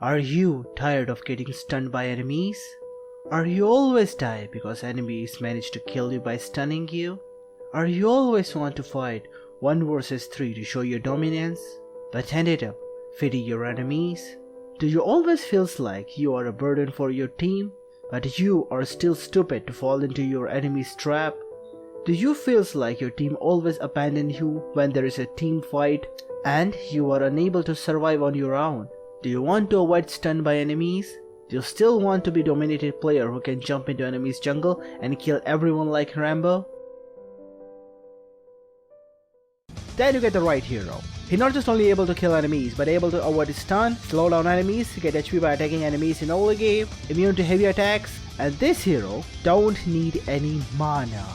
Are you tired of getting stunned by enemies? Are you always die because enemies manage to kill you by stunning you? Are you always want to fight 1 versus 3 to show your dominance, but ended up feeding your enemies? Do you always feels like you are a burden for your team, but you are still stupid to fall into your enemy's trap? Do you feels like your team always abandon you when there is a team fight and you are unable to survive on your own? Do you want to avoid stun by enemies? Do you still want to be a dominated player who can jump into enemy's jungle and kill everyone like Rambo? Then you get the right hero. He's not just only able to kill enemies, but able to avoid stun, slow down enemies, get HP by attacking enemies in early game, immune to heavy attacks, and this hero don't need any mana.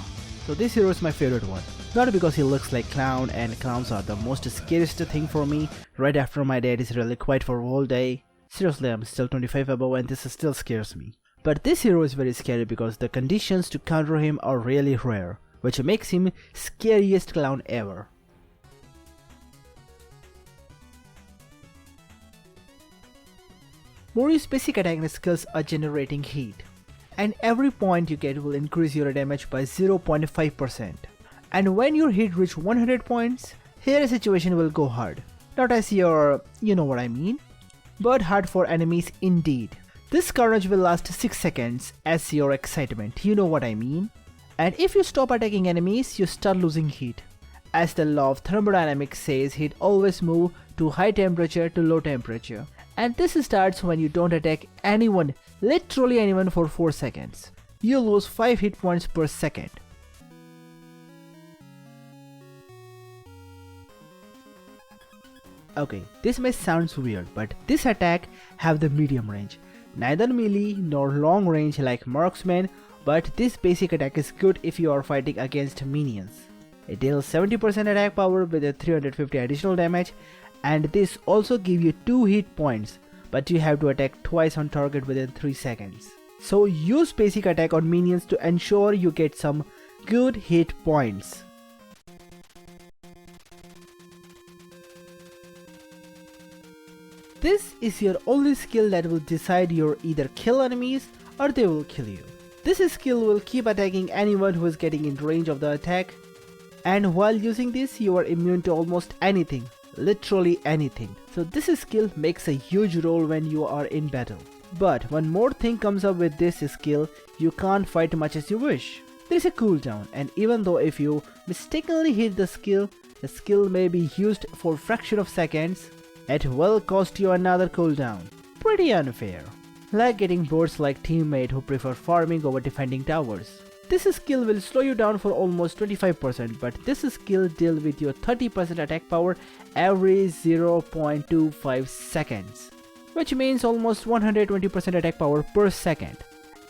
So this hero is my favorite one. Not because he looks like clown, and clowns are the most scariest thing for me right after my dad is really quiet for a whole day. Seriously, I'm still 25 above and this still scares me. But this hero is very scary because the conditions to counter him are really rare, which makes him scariest clown ever. Morio's basic attack and skills are generating heat, and every point you get will increase your damage by 0.5%. And when your hit reach 100 points, here a situation will go hard. Not as your, you know what I mean, but hard for enemies indeed. This carnage will last 6 seconds as your excitement, you know what I mean. And if you stop attacking enemies, you start losing heat. As the law of thermodynamics says, heat always move to high temperature to low temperature. And this starts when you don't attack anyone, literally anyone, for 4 seconds. You lose 5 hit points per second. Okay, this may sound weird, but this attack have the medium range. Neither melee nor long range like marksman, but this basic attack is good if you are fighting against minions. It deals 70% attack power with a 350 additional damage, and this also gives you 2 hit points, but you have to attack twice on target within 3 seconds. So use basic attack on minions to ensure you get some good hit points. This is your only skill that will decide you'll either kill enemies or they will kill you. This skill will keep attacking anyone who is getting in range of the attack, and while using this you are immune to almost anything, literally anything. So this skill makes a huge role when you are in battle. But one more thing comes up with this skill, you can't fight much as you wish. There is a cooldown, and even though if you mistakenly hit the skill may be used for fraction of seconds, it will cost you another cooldown. Pretty unfair. Like getting boards like teammate who prefer farming over defending towers. This skill will slow you down for almost 25%, but this skill deals with your 30% attack power every 0.25 seconds. Which means almost 120% attack power per second.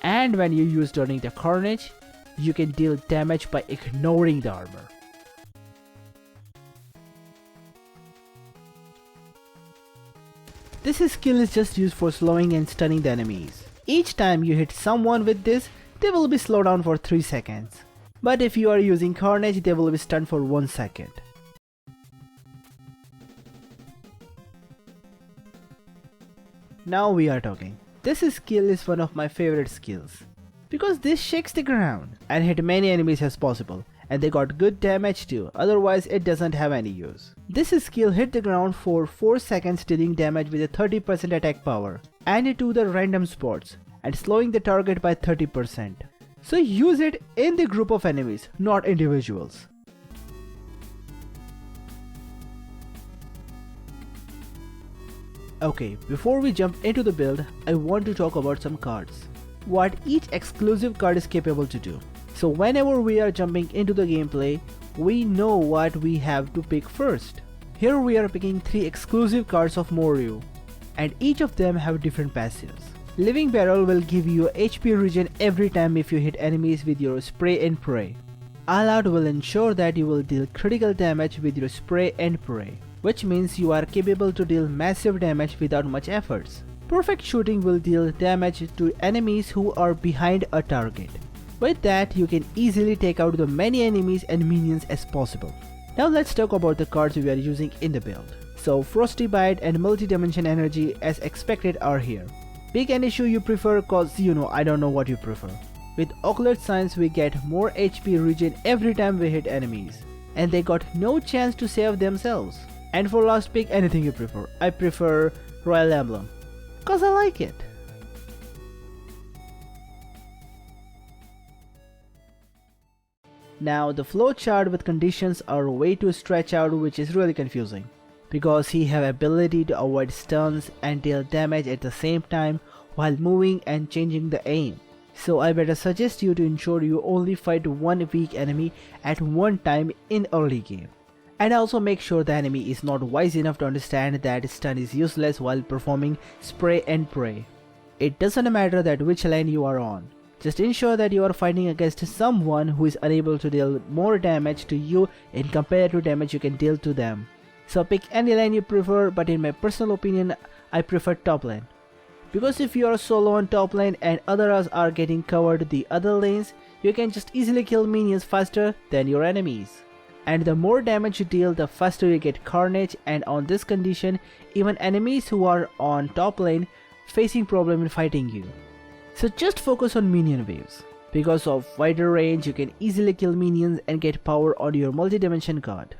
And when you use during the carnage, you can deal damage by ignoring the armor. This skill is just used for slowing and stunning the enemies. Each time you hit someone with this, they will be slowed down for 3 seconds. But if you are using Carnage, they will be stunned for 1 second. Now we are talking. This skill is one of my favorite skills, because this shakes the ground and hit many enemies as possible, and they got good damage too, otherwise it doesn't have any use. This skill hit the ground for 4 seconds dealing damage with a 30% attack power and to the random spots and slowing the target by 30%. So use it in the group of enemies, not individuals. Okay, before we jump into the build, I want to talk about some cards. What each exclusive card is capable to do. So whenever we are jumping into the gameplay, we know what we have to pick first. Here we are picking 3 exclusive cards of Morio, and each of them have different passives. Living Barrel will give you HP regen every time if you hit enemies with your spray and pray. All Out will ensure that you will deal critical damage with your spray and pray, which means you are capable to deal massive damage without much efforts. Perfect Shooting will deal damage to enemies who are behind a target. With that, you can easily take out the many enemies and minions as possible. Now let's talk about the cards we are using in the build. So Frosty Bite and Multi-Dimension Energy as expected are here. Pick an issue you prefer, cause I don't know what you prefer. With Occult Science we get more HP regen every time we hit enemies, and they got no chance to save themselves. And for last, pick anything you prefer. I prefer Royal Emblem, cause I like it. Now the flowchart with conditions are way too stretched out, which is really confusing, because he have ability to avoid stuns and deal damage at the same time while moving and changing the aim. So I better suggest you to ensure you only fight one weak enemy at one time in early game. And also make sure the enemy is not wise enough to understand that stun is useless while performing spray and pray. It doesn't matter that which lane you are on. Just ensure that you are fighting against someone who is unable to deal more damage to you in compared to damage you can deal to them. So pick any lane you prefer, but in my personal opinion I prefer top lane. Because if you are solo on top lane and others are getting covered the other lanes, you can just easily kill minions faster than your enemies. And the more damage you deal, the faster you get carnage, and on this condition even enemies who are on top lane facing problem in fighting you. So just focus on minion waves. Because of wider range you can easily kill minions and get power on your multi-dimension god.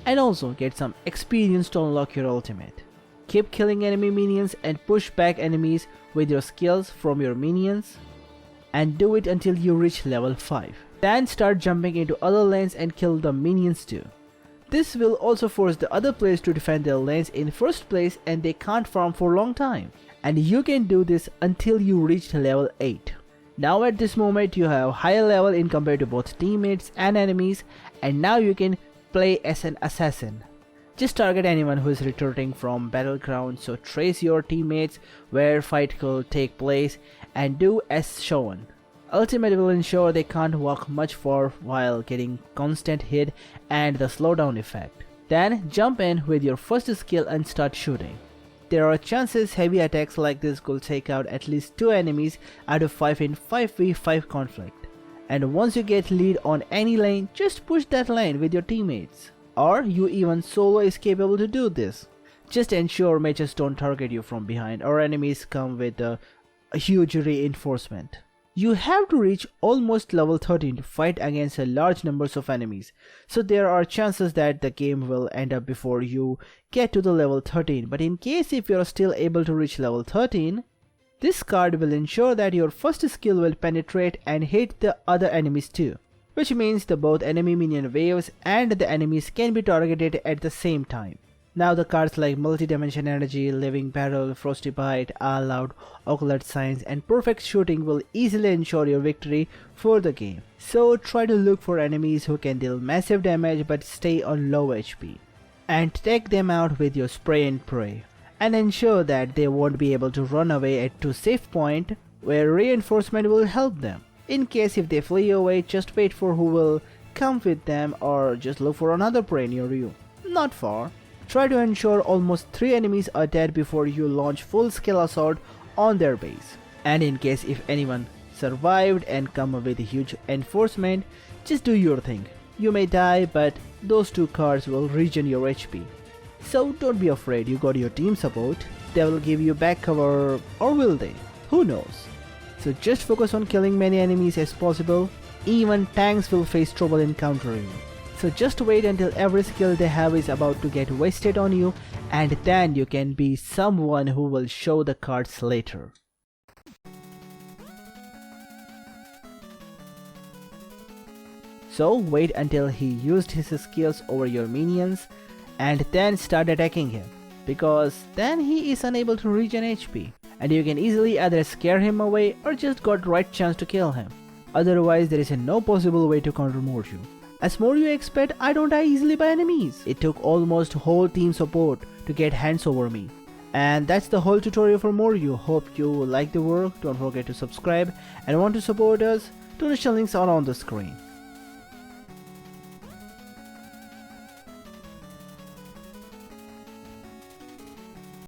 And also get some experience to unlock your ultimate. Keep killing enemy minions and push back enemies with your skills from your minions, and do it until you reach level 5. Then start jumping into other lanes and kill the minions too. This will also force the other players to defend their lanes in first place, and they can't farm for a long time. And you can do this until you reach level 8. Now at this moment you have higher level in compared to both teammates and enemies, and now you can play as an assassin. Just target anyone who is returning from battleground, so trace your teammates where fight could take place and do as shown. Ultimate will ensure they can't walk much far while getting constant hit and the slowdown effect. Then jump in with your first skill and start shooting. There are chances heavy attacks like this could take out at least 2 enemies out of 5 in 5v5 conflict. And once you get lead on any lane, just push that lane with your teammates. Or you even solo is capable to do this. Just ensure mages don't target you from behind or enemies come with a huge reinforcement. You have to reach almost level 13 to fight against a large numbers of enemies, so there are chances that the game will end up before you get to the level 13, but in case if you are still able to reach level 13, this card will ensure that your first skill will penetrate and hit the other enemies too, which means the both enemy minion waves and the enemies can be targeted at the same time. Now the cards like Multi-Dimension Energy, Living Battle, Frosty Bite, All Out, Occult Science and Perfect Shooting will easily ensure your victory for the game. So try to look for enemies who can deal massive damage but stay on low HP. And take them out with your spray and pray. And ensure that they won't be able to run away to safe point where reinforcement will help them. In case if they flee away, just wait for who will come with them, or just look for another prey near you. Not far. Try to ensure almost 3 enemies are dead before you launch full scale assault on their base. And in case if anyone survived and come with a huge enforcement, just do your thing. You may die, but those 2 cards will regen your HP. So don't be afraid, you got your team support. They will give you back cover, or will they? Who knows? So just focus on killing many enemies as possible. Even tanks will face trouble in countering you. So just wait until every skill they have is about to get wasted on you, and then you can be someone who will show the cards later. So wait until he used his skills over your minions and then start attacking him, because then he is unable to regen HP, and you can easily either scare him away or just got right chance to kill him. Otherwise there is no possible way to counter Moryu. As Moryu expert, I don't die easily by enemies. It took almost whole team support to get hands over me. And that's the whole tutorial for Moryu. Hope you like the work. Don't forget to subscribe, and want to support us, donation links are on the screen.